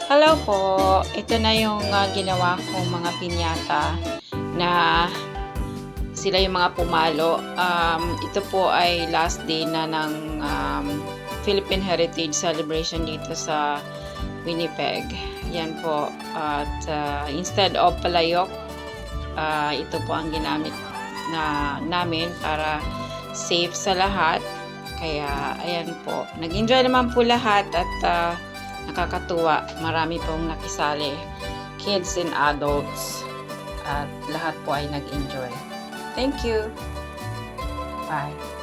Hello po, ito na yung ginawa kong mga piñata na sila yung mga pumalo. Ito po ay last day na ng Philippine Heritage Celebration dito sa Winnipeg. Yan po. At instead of palayok, ito po ang ginamit namin para safe sa lahat. Kaya ayan po. Nag-enjoy naman po lahat at nakakatuwa. Marami pong nakisali. Kids and adults. At lahat po ay nag-enjoy. Thank you. Bye.